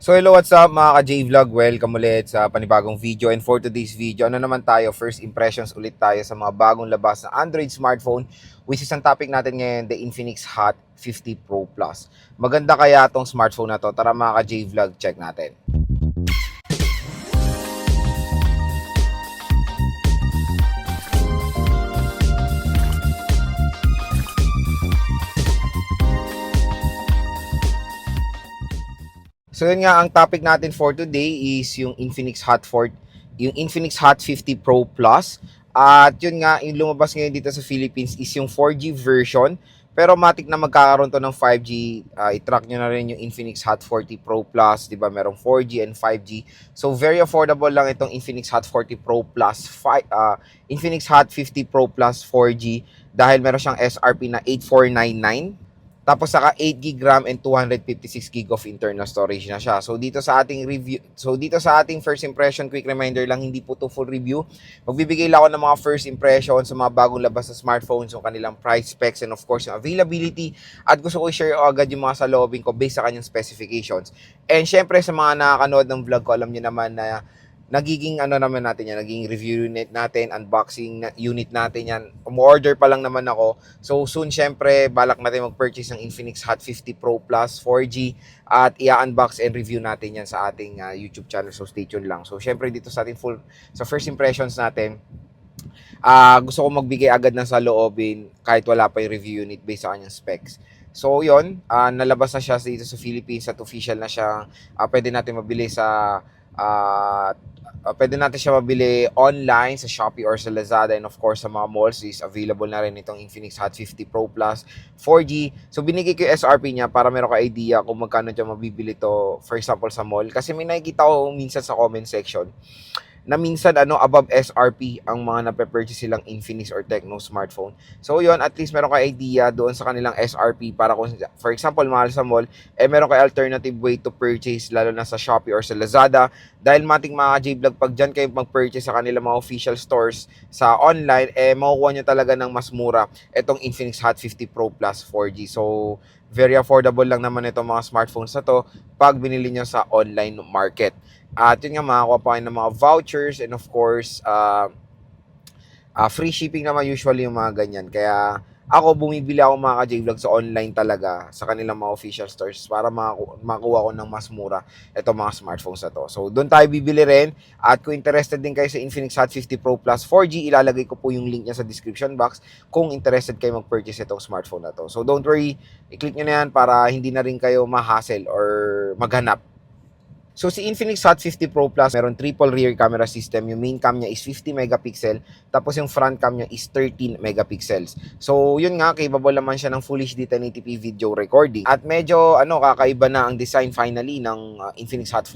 So hello, what's up mga ka-J-Vlog? Welcome ulit sa panibagong video, and for today's video, ano naman tayo, first impressions ulit tayo sa mga bagong labas na Android smartphone, which is ang topic natin ngayon, the Infinix Hot 50 Pro Plus. Maganda kaya tong smartphone na to? Tara mga ka-J-Vlog, check natin. So yun nga, ang topic natin for today is yung Infinix Hot 50 Pro Plus. At yun nga, yung lumabas ngayon dito sa Philippines is yung 4G version. Pero matik na magkakaroon to ng 5G. I-track nyo na rin yung Infinix Hot 40 Pro Plus. Diba? Merong 4G and 5G. So very affordable lang itong Infinix Hot 40 Pro Plus. Infinix Hot 50 Pro Plus 4G. Dahil meron siyang SRP na 8499. Tapos saka 8GB RAM and 256GB of internal storage na siya. So dito sa ating first impression, quick reminder lang, hindi po to full review. Magbibigay lang ako ng mga first impression sa mga bagong labas na smartphones, yung kanilang price specs, and of course yung availability. At gusto ko i-share agad yung mga saloobin ko based sa kanyang specifications. And syempre sa mga nakakanood ng vlog ko, alam niyo naman na nagiging naman natin yan, naging review unit natin, unboxing unit natin yan. Umu-order pa lang naman ako. So soon, syempre, balak natin mag-purchase ng Infinix Hot 50 Pro Plus 4G at i-unbox and review natin yan sa ating YouTube channel. So stay tuned lang. So syempre dito sa sa first impressions natin, gusto ko magbigay agad ng saloobin kahit wala pa yung review unit based sa kanyang specs. So yon, nalabas na siya dito sa Philippines at official na siya. Pwede natin mabili sa pwede natin siya mabili online sa Shopee or sa Lazada, and of course sa mga malls is available na rin itong Infinix Hot 50 Pro Plus 4G. So binigay ko yung SRP niya para meron ka idea kung magkano siya mabibili to, for example sa mall. Kasi may nakikita ko minsan sa comment section na minsan above SRP ang mga nape-purchase silang Infinix or Tecno smartphone. So yon, at least meron ka idea doon sa kanilang SRP para kung for example mahal sa mall, meron ka alternative way to purchase lalo na sa Shopee or sa Lazada. Dahil mating mga J-Vlog, pag dyan kayo mag-purchase sa kanilang mga official stores sa online, makukuha nyo talaga ng mas mura itong Infinix Hot 50 Pro Plus 4G. So very affordable lang naman itong mga smartphones na to pag binili nyo sa online market. At yun nga, makakuha pa kayo ng mga vouchers, and of course, free shipping naman usually yung mga ganyan. Kaya ako, bumibili ako mga ka-J-Vlog sa online talaga, sa kanilang mga official stores para makuha ko ng mas mura itong mga smartphones na to. So doon tayo bibili rin. At kung interested din kayo sa Infinix Hot 50 Pro Plus 4G, ilalagay ko po yung link niya sa description box kung interested kayo mag-purchase itong smartphone na to. So don't worry, i-click nyo na yan para hindi na rin kayo ma-hassle or maghanap. So si Infinix Hot 50 Pro Plus, meron triple rear camera system. Yung main cam niya is 50 megapixel, tapos yung front cam niya is 13 megapixels. So yun nga, capable naman siya ng Full HD 1080p video recording. At medyo kakaiba na ang design finally ng Infinix Hot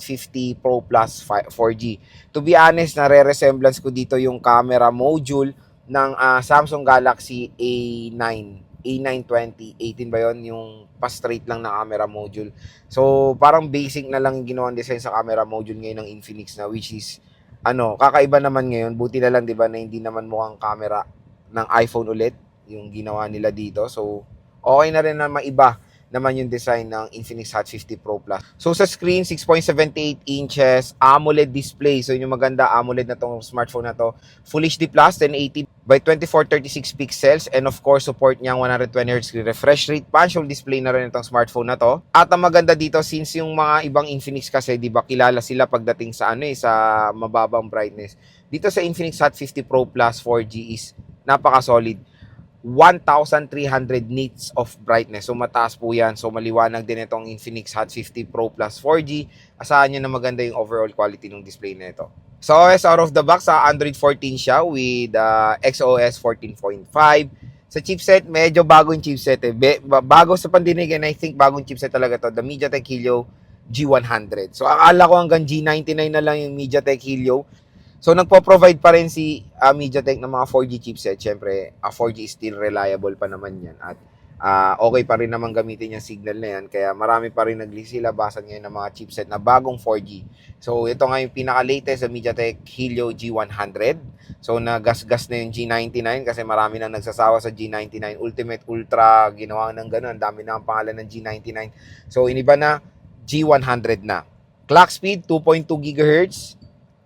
50 Pro Plus 4G. To be honest, nare-resemblance ko dito yung camera module ng Samsung Galaxy A920, 18 ba yun? Yung pa-straight lang na camera module. So, parang basic na lang ginawang design sa camera module ngayon ng Infinix na, which is, kakaiba naman ngayon. Buti na lang, di ba, na hindi naman mukhang camera ng iPhone ulit yung ginawa nila dito. So, okay na rin na maiba naman yung design ng Infinix Hot 50 Pro Plus. So sa screen, 6.78 inches, AMOLED display. So yun yung maganda, AMOLED na tong smartphone na to. Full HD Plus, 1080 by 2436 pixels, and of course support niyang 120Hz refresh rate. Punch-hole display na rin itong smartphone na to. At ang maganda dito, since yung mga ibang Infinix kasi, di ba, kilala sila pagdating sa sa mababang brightness. Dito sa Infinix Hot 50 Pro Plus 4G is napaka-solid. 1,300 nits of brightness. So mataas po yan. So maliwanag din itong Infinix Hot 50 Pro Plus 4G. Asahan nyo na maganda yung overall quality ng display na ito. So OS out of the box, Android 14 siya with XOS 14.5. Sa chipset, medyo bagong chipset. Bago sa pandinig, and I think bagong chipset talaga to. The MediaTek Helio G100. So akala ko hanggang G99 na lang yung MediaTek Helio. So nagpo-provide pa rin si MediaTek ng mga 4G chipset. Siyempre, 4G is still reliable pa naman yan. At okay pa rin naman gamitin yung signal na yan. Kaya marami pa rin naglisilabasan ngayon ng mga chipset na bagong 4G. So ito nga yung pinaka-latest sa MediaTek Helio G100. So nagasgas na yung G99 kasi marami nang nagsasawa sa G99 Ultimate Ultra. Ginawa ng gano'n. Ang dami na ang pangalan ng G99. So iniba na. G100 na. Clock speed, 2.2 GHz.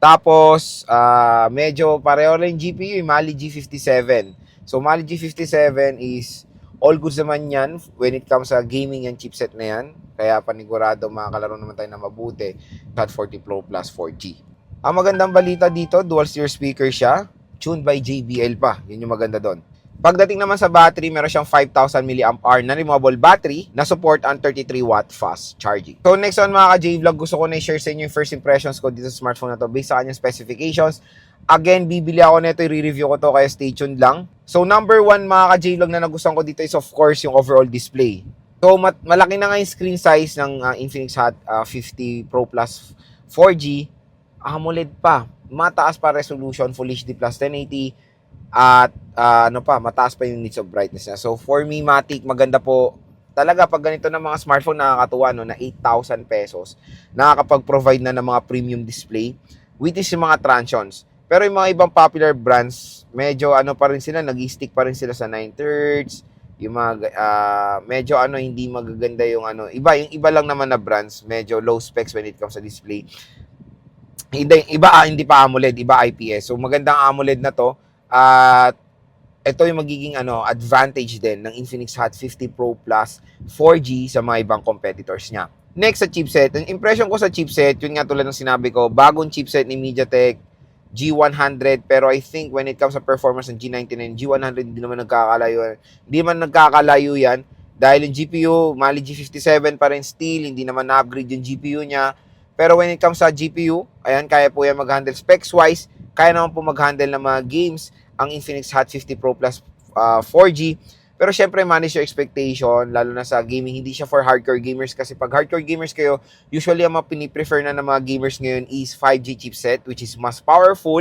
Tapos, medyo pareho lang yung GPU, yung Mali G57. So, Mali G57 is all goods naman yan when it comes sa gaming yung chipset na yan. Kaya panigurado makakalaro naman tayo na mabuti at 40 Pro Plus 4G. Ang magandang balita dito, dual steer speaker siya, tuned by JBL pa. Yun yung maganda doon. Pagdating naman sa battery, meron siyang 5,000 mAh na removable battery na support ang 33 watt fast charging. So next on mga ka-J-Vlog, gusto ko na i-share sa inyo yung first impressions ko dito sa smartphone na to based sa kanyang specifications. Again, bibili ako nito, i-review ko to, kaya stay tuned lang. So number one mga ka-J-Vlog na nagustuhan ko dito is of course yung overall display. So malaki na nga yung screen size ng Infinix Hot 50 Pro Plus 4G. AMOLED pa. Mataas pa resolution, Full HD plus 1080. At mataas pa yung nits of brightness niya. So for me, Matic, maganda po. Talaga pag ganito ng mga smartphone, nakakatuwa no, na 8,000 pesos, nakakapag-provide na ng mga premium display, which is yung mga transitions. Pero yung mga ibang popular brands, medyo pa rin sila, nag-stick pa rin sila sa 9/3, yung mga medyo hindi magaganda yung yung iba lang naman na brands, medyo low specs when it comes sa display. Hindi pa AMOLED, iba IPS. So magandang AMOLED na to. At ito yung magiging advantage din ng Infinix Hot 50 Pro Plus 4G sa mga ibang competitors niya. Next sa chipset, ang impression ko sa chipset, yun nga tulad ng sinabi ko, bagong chipset ni MediaTek G100, pero I think when it comes sa performance ng G99, G100 hindi man nagkakalayo yan dahil yung GPU, Mali G57 pa rin still, hindi naman na-upgrade yung GPU niya. Pero when it comes sa GPU, ayan, kaya po yan mag-handle specs-wise, kaya naman po mag-handle ng mga games ang Infinix Hot 50 Pro Plus 4G. Pero syempre, manage your expectation, lalo na sa gaming. Hindi siya for hardcore gamers kasi pag hardcore gamers kayo, usually ang mga piniprefer na ng mga gamers ngayon is 5G chipset, which is mas powerful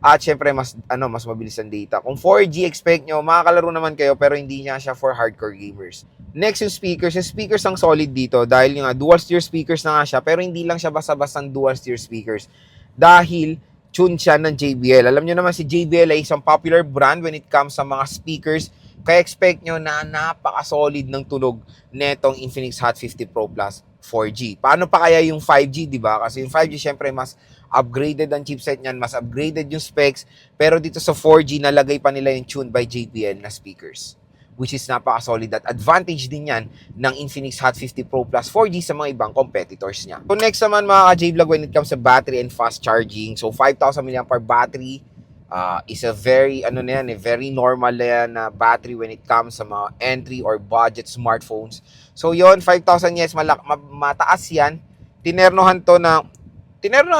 at syempre mas mabilis ang data. Kung 4G, expect nyo, makakalaro naman kayo pero hindi niya siya for hardcore gamers. Next yung speakers. Yung speakers ang solid dito dahil yung dual steer speakers na nga siya, pero hindi lang siya basta-bastang dual steer speakers. Dahil tune siya ng JBL. Alam nyo naman si JBL ay isang popular brand when it comes sa mga speakers. Kaya expect nyo na napaka-solid ng tunog netong Infinix Hot 50 Pro Plus 4G. Paano pa kaya yung 5G, di ba? Kasi yung 5G syempre mas upgraded ang chipset niyan, mas upgraded yung specs. Pero dito sa 4G, nalagay pa nila yung tuned by JBL na speakers, which is napaka-solid at advantage din yan ng Infinix Hot 50 Pro Plus 4G sa mga ibang competitors niya. So next naman mga ka-J-Vlog when it comes sa battery and fast charging. So 5,000 mAh battery is a very very normal na yan na battery when it comes sa mga entry or budget smartphones. So yon 5,000 yes, mataas yan. Tinernohan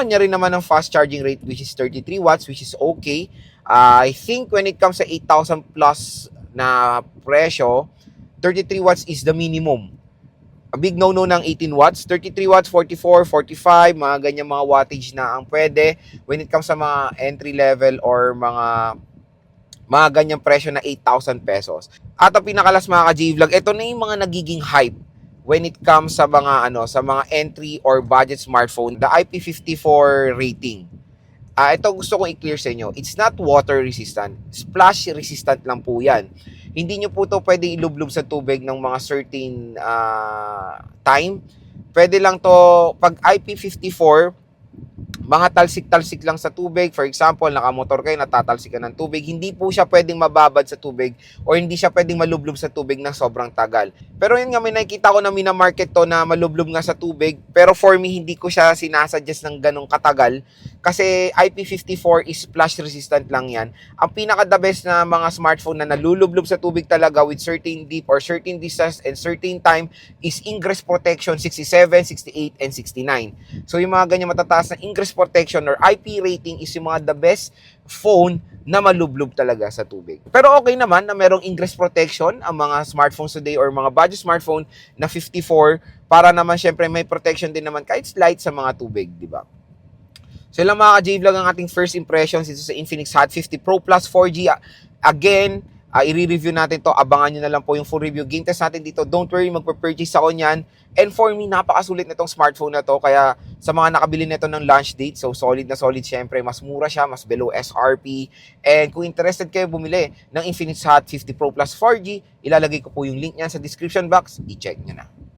niya rin naman ng fast charging rate which is 33 watts which is okay. I think when it comes sa 8,000 plus na presyo, 33 watts is the minimum. A big no-no ng 18 watts. 33 watts, 44, 45, mga ganyan mga wattage na ang pwede when it comes sa mga entry level or mga ganyang presyo na 8,000 pesos. At ang pinakalas mga ka-J-Vlog, ito na yung mga nagiging hype when it comes sa mga entry or budget smartphone, the IP54 rating. Ito gusto kong i-clear sa inyo. It's not water resistant. Splash resistant lang po yan. Hindi nyo po ito pwede ilublob sa tubig ng mga certain time. Pwede lang to pag IP54, mga talsik-talsik lang sa tubig. For example, nakamotor kayo, natatalsik ka ng tubig. Hindi po siya pwedeng mababad sa tubig or hindi siya pwedeng malublob sa tubig ng sobrang tagal. Pero yun nga, may nakikita ko na minamarket to na malublob nga sa tubig. Pero for me, hindi ko siya sinasuggest ng ganong katagal. Kasi IP54 is splash resistant lang yan. Ang pinaka-the best na mga smartphone na nalulublob sa tubig talaga with certain deep or certain distance and certain time is ingress protection 67, 68, and 69. So yung mga ganyan matataas na ingress protection or IP rating is yung mga the best phone na malublob talaga sa tubig. Pero okay naman na merong ingress protection ang mga smartphones today or mga budget smartphone na 54 para naman syempre may protection din naman kahit slight sa mga tubig, di ba? So lang mga ka-J-Vlog ang ating first impressions dito sa Infinix Hot 50 Pro Plus 4G. Again, i-review natin to. Abangan nyo na lang po yung full review. Game test natin dito. Don't worry, magpa-purchase ako niyan. And for me, napakasulit na itong smartphone na to. Kaya sa mga nakabili nito ng launch date, so solid na solid syempre. Mas mura siya, mas below SRP. And kung interested kayo bumili ng Infinix Hot 50 Pro Plus 4G, ilalagay ko po yung link niyan sa description box. I-check nyo na.